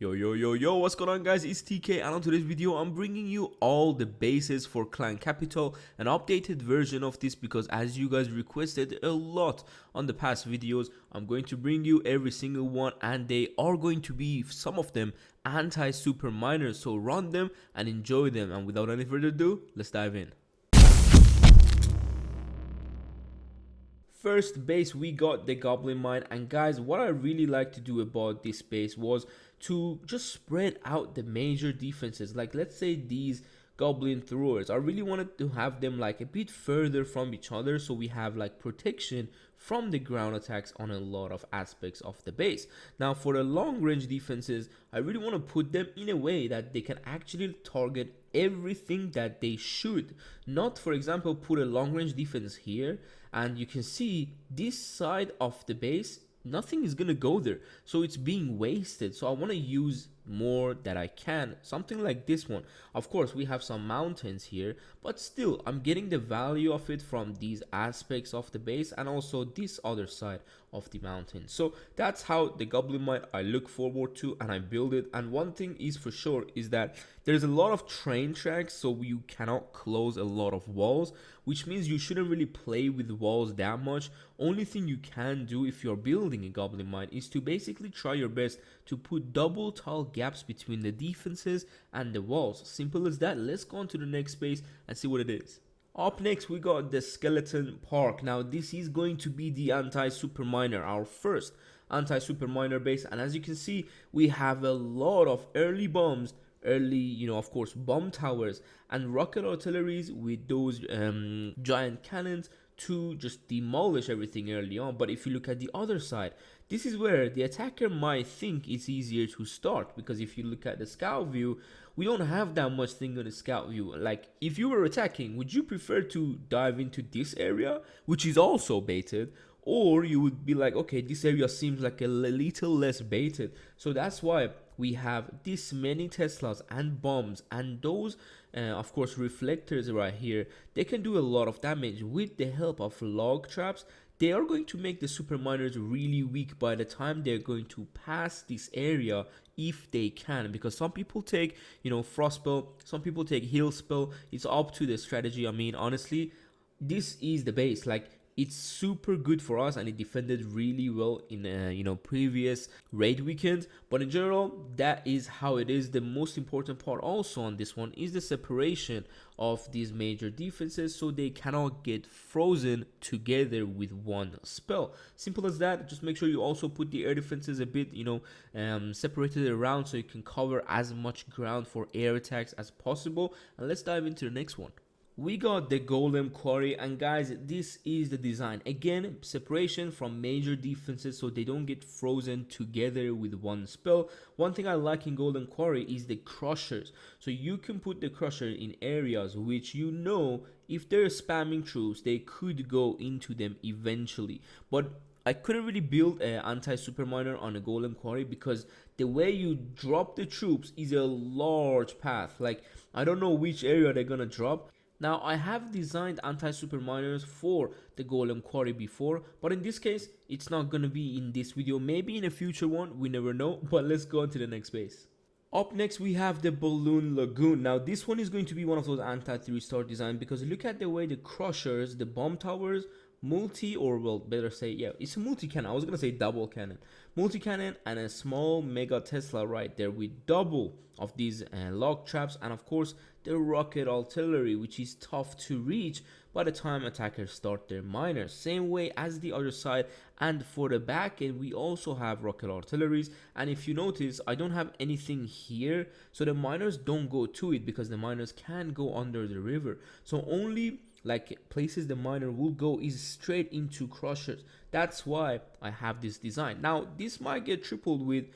Yo, what's going on guys, it's TK, and on today's video I'm bringing you all the bases for Clan Capital, an updated version of this, because as you guys requested a lot on the past videos, I'm going to bring you every single one, and they are going to be, some of them, anti-super miners, so run them and enjoy them. And without any further ado, let's dive in. First base, we got the Goblin Mine, and guys, what I really like to do about this base was to just spread out the major defenses. Like, let's say these goblin throwers, I really wanted to have them like a bit further from each other, so we have like protection from the ground attacks on a lot of aspects of the base. Now for the long range defenses, I really want to put them in a way that they can actually target everything that they should. Not, for example, put a long range defense here and you can see this side of the base, nothing is gonna go there, so it's being wasted. So I want to use more that I can, something like this one. Of course we have some mountains here, but still I'm getting the value of it from these aspects of the base and also this other side of the mountain. So that's how the Goblin Mine I look forward to, and I build it. And one thing is for sure is that there's a lot of train tracks, so you cannot close a lot of walls, which means you shouldn't really play with walls that much. Only thing you can do if you're building a Goblin Mine is to basically try your best to put double tall gaps between the defenses and the walls. Simple as that. Let's go on to the next space and see what it is. Up next, we got the Skeleton Park. Now this is going to be the anti-super miner, our first anti-super miner base, and as you can see we have a lot of early bombs, of course bomb towers and rocket artilleries with those giant cannons to just demolish everything early on. But if you look at the other side, this is where the attacker might think it's easier to start, because if you look at the scout view, we don't have that much thing on the scout view. Like, if you were attacking, would you prefer to dive into this area, which is also baited, or you would be like, okay, this area seems like a little less baited? So that's why we have this many Teslas and bombs and those of course reflectors right here. They can do a lot of damage with the help of log traps. They are going to make the super miners really weak by the time they're going to pass this area, if they can, because some people take frost spell, some people take heal spell. It's up to the strategy. I mean, honestly, this is the base. Like, it's super good for us, and it defended really well in previous raid weekend. But in general, that is how it is. The most important part also on this one is the separation of these major defenses, so they cannot get frozen together with one spell. Simple as that. Just make sure you also put the air defenses a bit separated around, so you can cover as much ground for air attacks as possible. And let's dive into the next one. We got the Golem Quarry, and guys, this is the design. Again, separation from major defenses so they don't get frozen together with one spell. One thing I like in Golem Quarry is the crushers. So you can put the crusher in areas which if they're spamming troops, they could go into them eventually. But I couldn't really build an anti-super miner on a Golem Quarry because the way you drop the troops is a large path. Like, I don't know which area they're gonna drop. Now, I have designed anti-super miners for the Golem Quarry before, but in this case, it's not going to be in this video. Maybe in a future one, we never know. But let's go on to the next base. Up next, we have the Balloon Lagoon. Now, this one is going to be one of those anti-3-star design, because look at the way the crushers, the bomb towers, better say, yeah, it's a multi-cannon. I was going to say double cannon. Multi-cannon and a small mega Tesla right there with double of these log traps, and of course the rocket artillery, which is tough to reach by the time attackers start their miners, same way as the other side. And for the back end, we also have rocket artilleries, and if you notice, I don't have anything here, so the miners don't go to it, because the miners can go under the river. So only places the miner will go is straight into crushers. That's why I have this design. Now this might get tripled with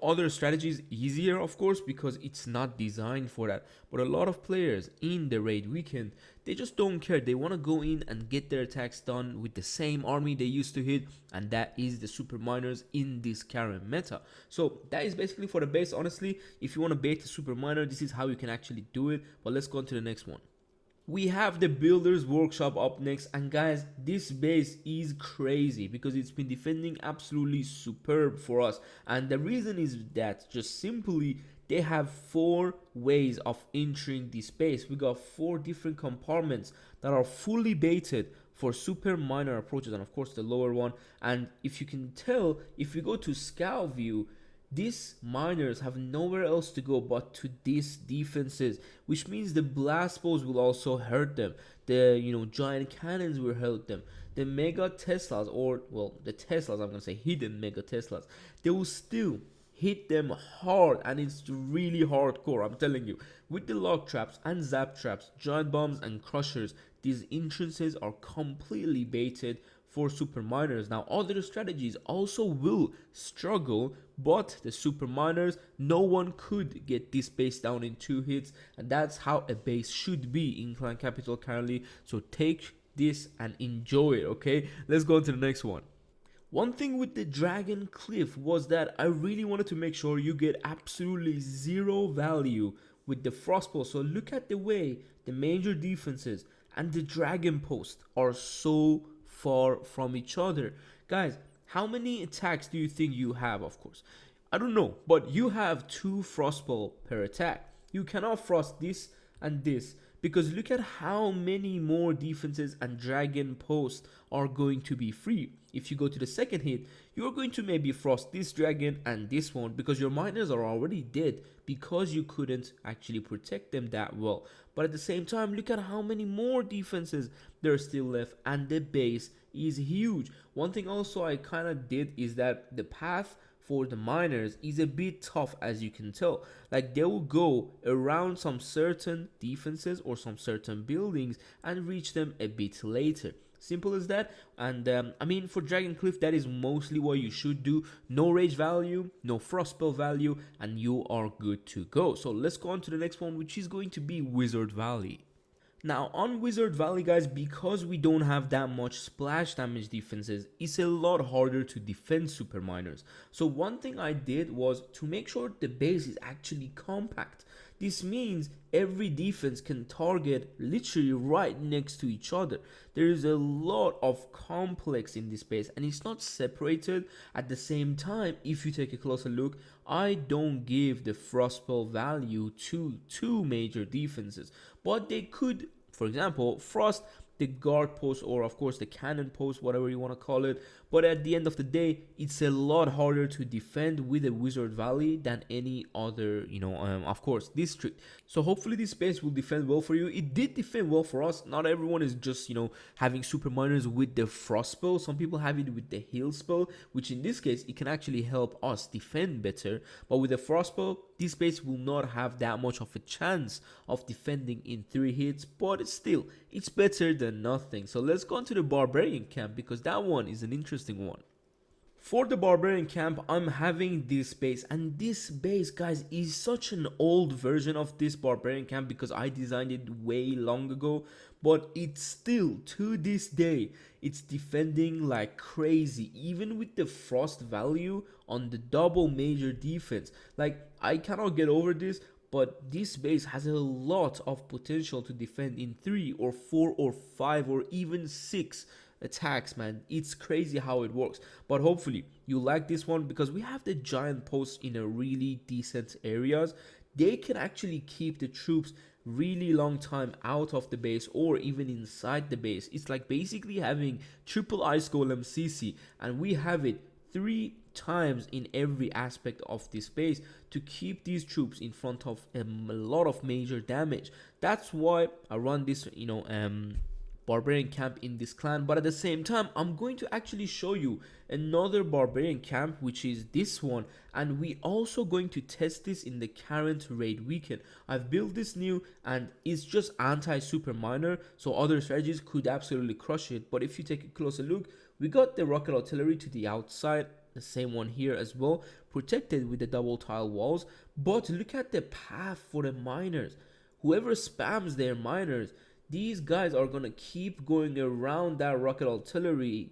other strategies, easier of course, because it's not designed for that. But a lot of players in the raid weekend, they just don't care. They want to go in and get their attacks done with the same army they used to hit, and that is the super miners in this current meta. So that is basically for the base. Honestly, if you want to bait the super miner, this is how you can actually do it. But let's go on to the next one. We have the builder's workshop up next, and guys, this base is crazy because it's been defending absolutely superb for us, and the reason is that just simply they have 4 ways of entering this base. We got 4 different compartments that are fully baited for super minor approaches, and of course the lower one. And if you can tell, if you go to scout view, these miners have nowhere else to go but to these defenses, which means the blast bows will also hurt them. The giant cannons will hurt them. The mega Teslas, or well, the Teslas, I'm gonna say hidden mega Teslas, they will still hit them hard, and it's really hardcore. I'm telling you, with the lock traps and zap traps, giant bombs and crushers, these entrances are completely baited for super miners. Now other strategies also will struggle, but the super miners, no one could get this base down in 2 hits, and that's how a base should be in Clan Capital currently. So take this and enjoy it. Okay, let's go on to the next one. One thing with the Dragon Cliff was that I really wanted to make sure you get absolutely 0 value with the Frostbolt. So look at the way the major defenses and the Dragon Post are so far from each other. Guys, how many attacks do you think you have? Of course, I don't know, but you have 2 Frostbolt per attack. You cannot frost this and this, because look at how many more defenses and Dragon Post are going to be free. If you go to the second hit, you're going to maybe frost this dragon and this one, because your miners are already dead because you couldn't actually protect them that well. But at the same time, look at how many more defenses there are still left, and the base is huge. One thing also I kind of did is that the path for the miners is a bit tough, as you can tell. Like, they will go around some certain defenses or some certain buildings and reach them a bit later. Simple as that. And I mean, for Dragon Cliff, that is mostly what you should do. No rage value, no frostspell value, and you are good to go. So let's go on to the next one, which is going to be Wizard Valley. Now on Wizard Valley, guys, because we don't have that much splash damage defenses, it's a lot harder to defend super miners. So one thing I did was to make sure the base is actually compact. This means every defense can target literally right next to each other. There is a lot of complex in this base, and it's not separated. At the same time, if you take a closer look, I don't give the frostspell value to 2 major defenses, but they could, for example, frost the guard post, or of course the cannon post, whatever you want to call it. But at the end of the day, it's a lot harder to defend with a Wizard Valley than any other, of course, district. So hopefully this base will defend well for you. It did defend well for us. Not everyone is just, having super miners with the frost spell. Some people have it with the heal spell, which in this case, it can actually help us defend better. But with the frost spell, this base will not have that much of a chance of defending in 3 hits, but still, it's better than nothing. So let's go on to the Barbarian Camp, because that one is an interesting one. For the Barbarian Camp, I'm having this base, and this base, guys, is such an old version of this Barbarian Camp because I designed it way long ago, but it's still, to this day, it's defending like crazy, even with the frost value on the double major defense. Like, I cannot get over this, but this base has a lot of potential to defend in 3 or 4 or 5 or even 6 attacks, man. It's crazy how it works. But hopefully you like this one, because we have the giant posts in a really decent areas. They can actually keep the troops really long time out of the base or even inside the base. It's like basically having triple ice golem CC, and we have it 3 times in every aspect of this base to keep these troops in front of a lot of major damage. That's why I run this Barbarian Camp in this clan. But at the same time, I'm going to actually show you another Barbarian Camp, which is this one, and we also going to test this in the current raid weekend. I've built this new, and it's just anti-super minor, so other strategies could absolutely crush it. But if you take a closer look, we got the rocket artillery to the outside, the same one here as well, protected with the double tile walls. But look at the path for the miners. Whoever spams their miners, these guys are gonna keep going around that rocket artillery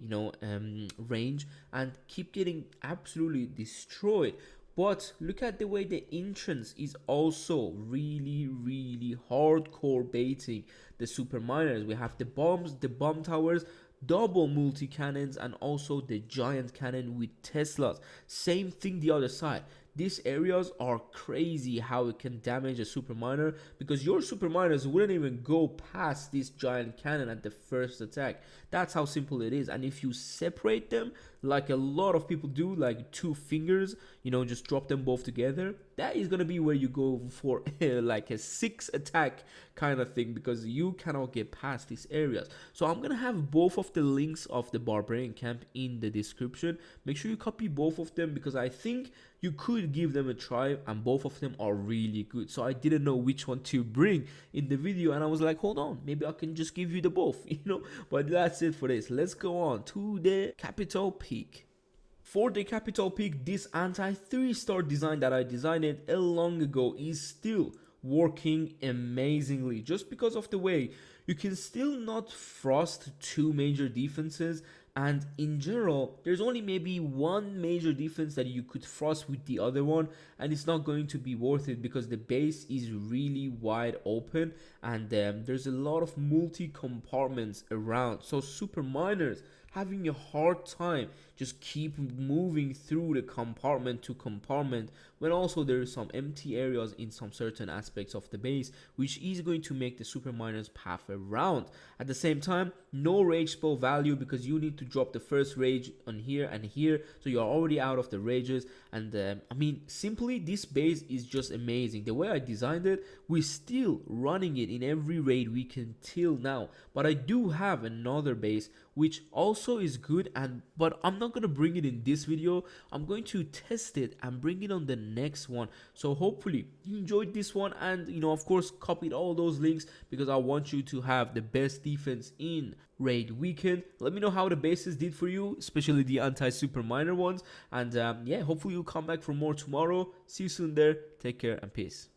range and keep getting absolutely destroyed. But look at the way the entrance is also really hardcore baiting the super miners. We have the bombs, the bomb towers, double multi cannons, and also the giant cannon with Teslas. Same thing the other side. These areas are crazy how it can damage a super miner, because your super miners wouldn't even go past this giant cannon at the first attack. That's how simple it is. And if you separate them like a lot of people do, like two fingers, you know, just drop them both together, that is gonna be where you go for like a 6 attack kind of thing, because you cannot get past these areas. So I'm gonna have both of the links of the Barbarian Camp in the description. Make sure you copy both of them, because I think you could give them a try, and both of them are really good. So I didn't know which one to bring in the video, and I was like, hold on, maybe I can just give you the both, you know. But that's it for this. Let's go on to the capital peak. For the capital peak, this anti 3-star design that I designed it a long ago is still working amazingly, just because of the way you can still not frost two major defenses, and in general there's only maybe one major defense that you could frost with the other one, and it's not going to be worth it because the base is really wide open, and there's a lot of multi compartments around, so super miners having a hard time just keep moving through the compartment to compartment, when also there is some empty areas in some certain aspects of the base, which is going to make the super miners path around. At the same time, no rage spell value, because you need to drop the first rage on here and here, so you're already out of the rages. And I mean, simply this base is just amazing. The way I designed it, we're still running it in every raid we can till now, but I do have another base which also is good, and but I'm not gonna bring it in this video. I'm going to test it and bring it on the next one. So hopefully you enjoyed this one, and you know, of course, copied all those links, because I want you to have the best defense in raid weekend. Let me know how the bases did for you, especially the anti super miner ones, and yeah, hopefully you'll come back for more tomorrow. See you soon there. Take care and peace.